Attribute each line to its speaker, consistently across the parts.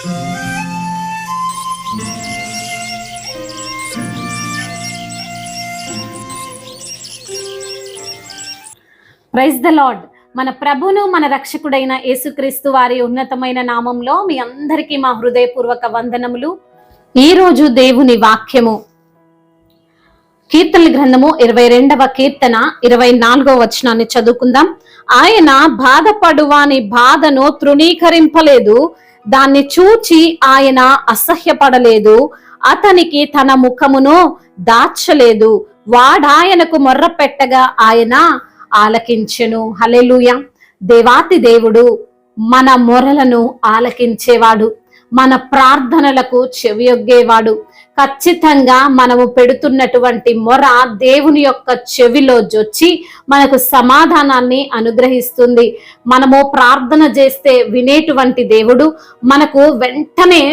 Speaker 1: Praise the lord. మన ప్రభును మన రక్షకుడైన యేసుక్రీస్తు వారి ఉన్నతమైన నామంలో మీ అందరికీ మా హృదయపూర్వక వందనములు. ఈరోజు దేవుని వాక్యము కీర్తనల గ్రంథము 22వ కీర్తన 24వ వచనాన్ని చదువుకుందాం. ఆయన బాధపడువాని బాధను తృణీకరింపలేదు, దాన్ని చూచి ఆయన అసహ్యపడలేదు, అతనికి తన ముఖమును దాచలేదు. వాడాయనకు మొర్ర పెట్టగా ఆయన ఆలకించెను. హల్లెలూయా. దేవాతి దేవుడు మన మొరలను ఆలకించేవాడు, మన ప్రార్థనలకు చెవియొగ్గేవాడు. ఖచ్చితంగా మనము పెడుతున్నటువంటి మొర దేవుని యొక్క చెవిలో జొచ్చి మనకు సమాధానాన్ని అనుగ్రహిస్తుంది. మనము ప్రార్థన చేస్తే వినేటువంటి దేవుడు, మనకు వెంటనే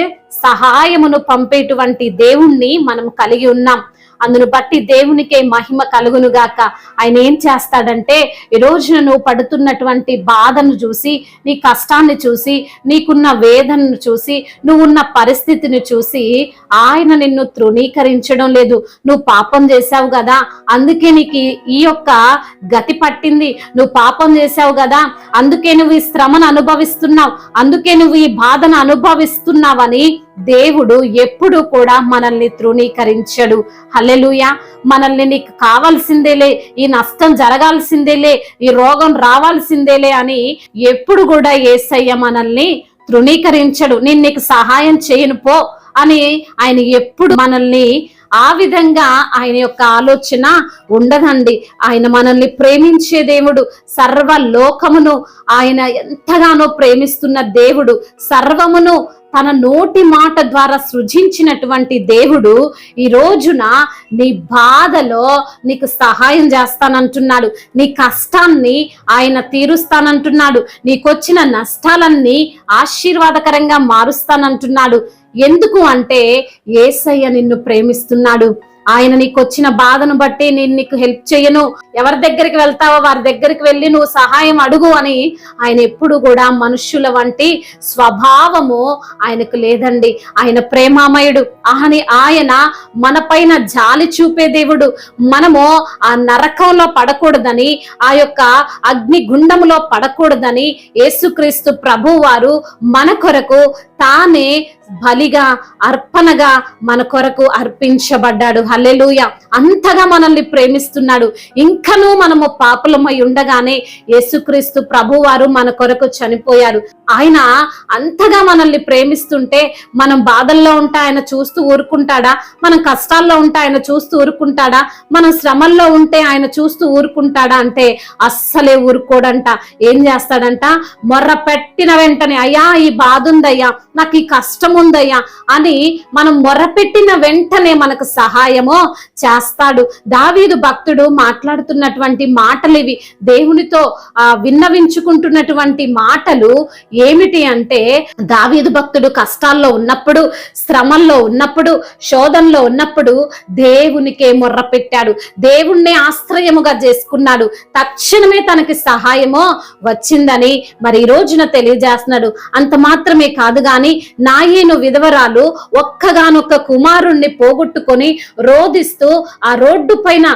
Speaker 1: సహాయమును పంపేటువంటి దేవుణ్ణి మనం కలిగి ఉన్నాం. అందును బట్టి దేవునికే మహిమ కలుగును గాక. ఆయన ఏం చేస్తాడంటే, ఈ రోజున నువ్వు పడుతున్నటువంటి బాధను చూసి, నీ కష్టాన్ని చూసి, నీకున్న వేదనను చూసి, నువ్వున్న పరిస్థితిని చూసి ఆయన నిన్ను తృణీకరించడం లేదు. నువ్వు పాపం చేశావు కదా, అందుకే నీకు ఈ యొక్క గతి పట్టింది. నువ్వు పాపం చేశావు కదా, అందుకే నువ్వు ఈ శ్రమను అనుభవిస్తున్నావు, అందుకే నువ్వు ఈ బాధను అనుభవిస్తున్నావని దేవుడు ఎప్పుడు కూడా మనల్ని తృణీకరించడు. హల్లెలూయా. మనల్ని నీకు కావాల్సిందేలే, ఈ నష్టం జరగాల్సిందేలే, ఈ రోగం రావాల్సిందేలే అని ఎప్పుడు కూడా యేసయ్య మనల్ని తృణీకరించడు. నేను నీకు సహాయం చేయను పో అని ఆయన ఎప్పుడు మనల్ని ఆ విధంగా ఆయన యొక్క ఆలోచన ఉండదండి. ఆయన మనల్ని ప్రేమించే దేవుడు, సర్వలోకమును ఆయన ఎంతగానో ప్రేమిస్తున్న దేవుడు, సర్వమును తన నోటి మాట ద్వారా సృజించినటువంటి దేవుడు ఈ రోజున నీ బాధలో నీకు సహాయం చేస్తానంటున్నాడు. నీ కష్టాన్ని ఆయన తీరుస్తానంటున్నాడు. నీకొచ్చిన నష్టాలన్నీ ఆశీర్వాదకరంగా మారుస్తానంటున్నాడు. ఎందుకు అంటే యేసయ్య నిన్ను ప్రేమిస్తున్నాడు. ఆయన నీకు వచ్చిన బాధను బట్టి నేను నీకు హెల్ప్ చేయను, ఎవరి దగ్గరికి వెళ్తావో వారి దగ్గరికి వెళ్ళి నువ్వు సహాయం అడుగు అని ఆయన ఎప్పుడు కూడా మనుష్యుల వంటి స్వభావము ఆయనకు లేదండి. ఆయన ప్రేమామయుడు. ఆయన మన పైన జాలి చూపే దేవుడు. మనము ఆ నరకంలో పడకూడదని, ఆ యొక్క అగ్ని గుండములో పడకూడదని యేసుక్రీస్తు ప్రభు వారు మన కొరకు తానే బలిగా, అర్పణగా మన కొరకు అర్పించబడ్డాడు. హల్లెలూయా. అంతగా మనల్ని ప్రేమిస్తున్నాడు. ఇంకనూ మనము పాపులమై ఉండగానే యేసుక్రీస్తు ప్రభువారు మన కొరకు చనిపోయారు. ఆయన అంతగా మనల్ని ప్రేమిస్తుంటే మనం బాధల్లో ఉంటే ఆయన చూస్తూ ఊరుకుంటాడా? మనం కష్టాల్లో ఉంటే ఆయన చూస్తూ ఊరుకుంటాడా? మనం శ్రమల్లో ఉంటే ఆయన చూస్తూ ఊరుకుంటాడా అంటే అస్సలే ఊరుకోడంట. ఏం చేస్తాడంట? మొర్ర పెట్టిన వెంటనే, అయ్యా ఈ బాధ ఉందయ్యా, నాకు ఈ కష్టం ఉందయ్యా అని మనం మొరపెట్టిన వెంటనే మనకు సహాయమో చేస్తాడు. దావీదు భక్తుడు మాట్లాడుతున్నటువంటి మాటలు ఇవి. దేవునితో విన్నవించుకుంటున్నటువంటి మాటలు ఏమిటి అంటే, దావీదు భక్తుడు కష్టాల్లో ఉన్నప్పుడు, శ్రమల్లో ఉన్నప్పుడు, శోధనలో ఉన్నప్పుడు దేవునికే మొర్ర పెట్టాడు. దేవుణ్ణి ఆశ్రయముగా చేసుకున్నాడు. తక్షణమే తనకి సహాయమో వచ్చిందని మరి ఈ రోజున తెలియజేస్తున్నాడు. అంత మాత్రమే కాదు గాని, నాయీను విధవరాలు ఒక్కగానొక్క కుమారుణ్ణి పోగొట్టుకొని రోధిస్తూ ఆ రోడ్డు పైన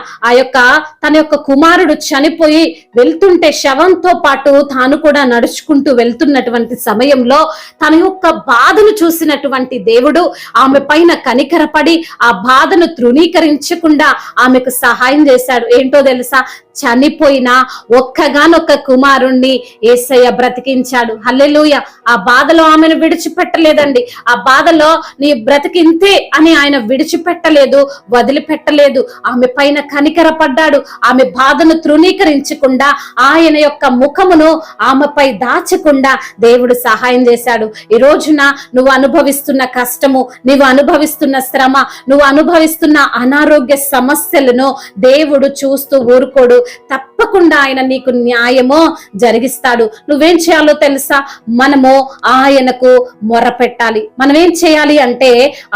Speaker 1: తన యొక్క కుమారుడు చనిపోయి వెళ్తుంటే శవంతో పాటు తాను కూడా నడుచుకుంటూ వెళ్తున్నటువంటి సమయంలో తన యొక్క బాధను చూసినటువంటి దేవుడు ఆమె పైన కనికరపడి ఆ బాధను తృణీకరించకుండా ఆమెకు సహాయం చేశాడు. ఏంటో తెలుసా? చనిపోయిన ఒక్కగానొక్క కుమారుణ్ణి యేసయ్య బ్రతికించాడు. హల్లెలూయా. ఆ బాధలో ఆమెను విడిచిపెట్టలేదండి. ఆ బాధలో నీ బ్రతికింతే అని ఆయన విడిచిపెట్టలేదు, వదిలిపెట్టలేదు. ఆమె పైన కనికరపడ్డాడు. ఆమె బాధను తృణీకరించకుండా, ఆయన యొక్క ముఖమును ఆమెపై దాచకుండా దేవుడు సహాయం చేశాడు. ఈ రోజున నువ్వు అనుభవిస్తున్న కష్టము, నువ్వు అనుభవిస్తున్న శ్రమ, నువ్వు అనుభవిస్తున్న అనారోగ్య సమస్యలను దేవుడు చూస్తూ ఊరుకోడు. తప్పకుండా ఆయన నీకు న్యాయమో జరిగిస్తాడు. నువ్వేం చేయాలో తెలుసా? మనము ఆయనకు మొర్ర పెట్టాలి. మనం ఏం చేయాలి అంటే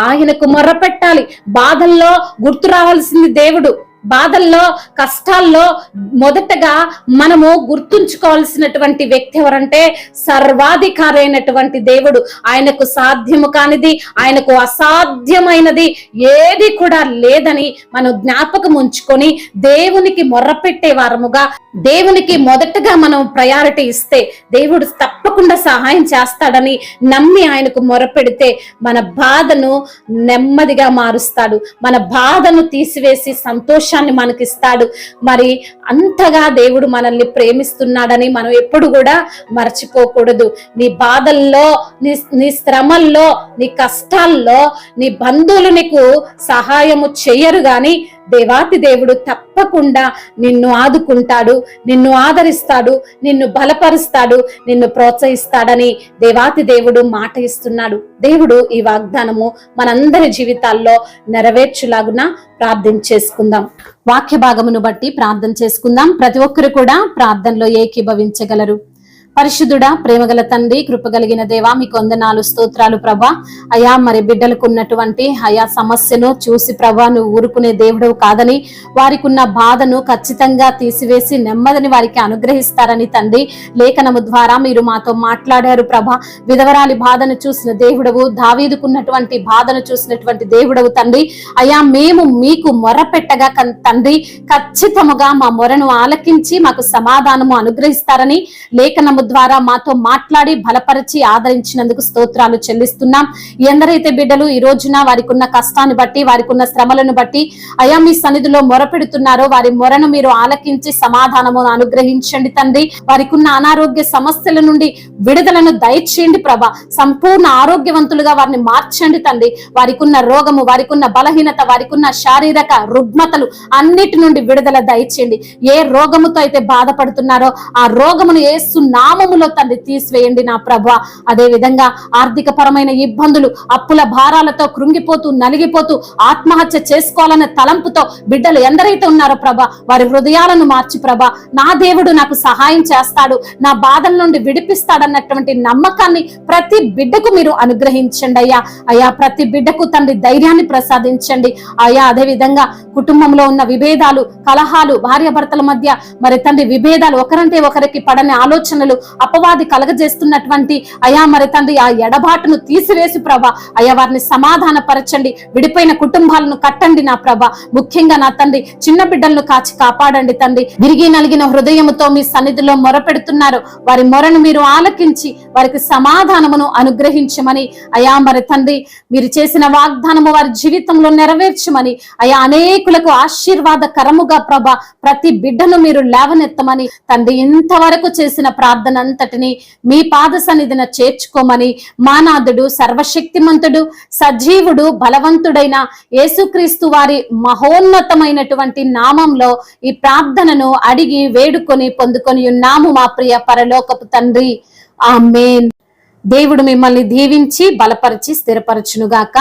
Speaker 1: ఆయనకు మొర్ర పెట్టాలి. బాధల్లో గుర్తు రావాల్సింది దేవుడు. బాధల్లో, కష్టాల్లో మొదటగా మనము గుర్తుంచుకోవాల్సినటువంటి వ్యక్తి ఎవరంటే సర్వాధికారి అయినటువంటి దేవుడు. ఆయనకు సాధ్యము కానిది, ఆయనకు అసాధ్యమైనది ఏది కూడా లేదని మనం జ్ఞాపకం ఉంచుకొని దేవునికి మొర్రపెట్టే వారముగా, దేవునికి మొదటగా మనం ప్రయారిటీ ఇస్తే దేవుడు తప్పకుండా సహాయం చేస్తాడని నమ్మి ఆయనకు మొరపెడితే మన బాధను నెమ్మదిగా మారుస్తాడు, మన బాధను తీసివేసి సంతోషాన్ని మనకిస్తాడు. మరి అంతగా దేవుడు మనల్ని ప్రేమిస్తున్నాడని మనం ఎప్పుడు కూడా మర్చిపోకూడదు. నీ బాధల్లో, నీ శ్రమల్లో, నీ కష్టాల్లో నీ బంధువులు నీకు సహాయము చెయ్యరు గాని దేవాతి దేవుడు తప్పకుండా నిన్ను ఆదుకుంటాడు, నిన్ను ఆదరిస్తాడు, నిన్ను బలపరుస్తాడు, నిన్ను ప్రోత్సహిస్తాడని దేవాతి దేవుడు మాట ఇస్తున్నాడు. దేవుడు ఈ వాగ్దానము మనందరి జీవితాల్లో నెరవేర్చులాగున ప్రార్థన చేసుకుందాం. వాక్య భాగమును బట్టి ప్రార్థన చేసుకుందాం. ప్రతి ఒక్కరు కూడా ప్రార్థనలో ఏకీభవించగలరు. పరిశుద్ధుడా, ప్రేమగల తండ్రి, కృపగలిగిన దేవా, మీకు వందనాలు, స్తోత్రాలు ప్రభా. అయా మరి బిడ్డలకు ఉన్నటువంటి అయా సమస్యను చూసి ప్రభా నువ్వు ఊరుకునే దేవుడవు కాదని, వారికి ఉన్న బాధను ఖచ్చితంగా తీసివేసి నెమ్మదిని వారికి అనుగ్రహిస్తారని తండ్రి లేఖనము ద్వారా మీరు మాతో మాట్లాడారు ప్రభా. విధవరాలి బాధను చూసిన దేవుడవు, దావీదుకున్నటువంటి బాధను చూసినటువంటి దేవుడవు తండ్రి. అయా మేము మీకు మొరపెట్టగా తండ్రి ఖచ్చితముగా మా మొరను ఆలకించి మాకు సమాధానము అనుగ్రహిస్తారని లేఖనము ద్వారా మాతో మాట్లాడి బలపరిచి ఆదరించినందుకు స్తోత్రాలు చెల్లిస్తున్నాం. ఎందరైతే బిడ్డలు ఈ రోజున వారికి ఉన్న కష్టాన్ని బట్టి, వారికి ఉన్న శ్రమలను బట్టి అయా మీ సన్నిధిలో మొరపెడుతున్నారో వారి మొరను మీరు ఆలకించి సమాధానము అనుగ్రహించండి తండ్రి. వారికి ఉన్న అనారోగ్య సమస్యల నుండి విడుదలను దయచేయండి ప్రభా. సంపూర్ణ ఆరోగ్యవంతులుగా వారిని మార్చండి తండ్రి. వారికి ఉన్న రోగము, వారికి ఉన్న బలహీనత, వారికి ఉన్న శారీరక రుగ్మతలు అన్నిటి నుండి విడుదల దయచేయండి. ఏ రోగముతో అయితే బాధపడుతున్నారో ఆ రోగమును యేసు నామములో తండ్రి తీసివేయండి నా ప్రభా. అదే విధంగా ఆర్థిక పరమైన ఇబ్బందులు, అప్పుల భారాలతో కృంగిపోతూ నలిగిపోతూ ఆత్మహత్య చేసుకోవాలనే తలంపుతో బిడ్డలు ఎందరైతే ఉన్నారో ప్రభా వారి హృదయాలను మార్చి ప్రభా నా దేవుడు నాకు సహాయం చేస్తాడు, నా బాధల నుండి విడిపిస్తాడన్నటువంటి నమ్మకాన్ని ప్రతి బిడ్డకు మీరు అనుగ్రహించండి అయ్యా. అయ్యా ప్రతి బిడ్డకు తండ్రి ధైర్యాన్ని ప్రసాదించండి అయ్యా. అదే విధంగా కుటుంబంలో ఉన్న విభేదాలు, కలహాలు, భార్యాభర్తల మధ్య మరి తండ్రి విభేదాలు, ఒకరంటే ఒకరికి పడని ఆలోచనలు, అపవాది కలగజేస్తున్నటువంటి అయా మరి తండ్రి ఆ ఎడబాటును తీసివేసి ప్రభా అయా వారిని సమాధాన పరచండి. విడిపోయిన కుటుంబాలను కట్టండి నా ప్రభా. ముఖ్యంగా నా తండ్రి చిన్న బిడ్డలను కాచి కాపాడండి తండ్రి. విరిగి నలిగిన హృదయముతో మీ సన్నిధిలో మొరపెడుతున్నారు. వారి మొరను మీరు ఆలకించి వారికి సమాధానమును అనుగ్రహించమని అయా మరి తండ్రి మీరు చేసిన వాగ్దానము వారి జీవితంలో నెరవేర్చమని అయా అనేకులకు ఆశీర్వాదకరముగా ప్రభా ప్రతి బిడ్డను మీరు లేవనెత్తమని తండ్రి ఇంతవరకు చేసిన ప్రార్థన అంతటిని మీ పాద సన్నిధిన చేర్చుకోమని మానాథుడు, సర్వశక్తిమంతుడు, సజీవుడు, బలవంతుడైన యేసుక్రీస్తు వారి మహోన్నతమైనటువంటి నామంలో ఈ ప్రార్థనను అడిగి వేడుకొని పొందుకొని ఉన్నాము మా ప్రియ పరలోకపు తండ్రి. ఆమేన్. దేవుడు మిమ్మల్ని దీవించి బలపరిచి స్థిరపరచునుగాక.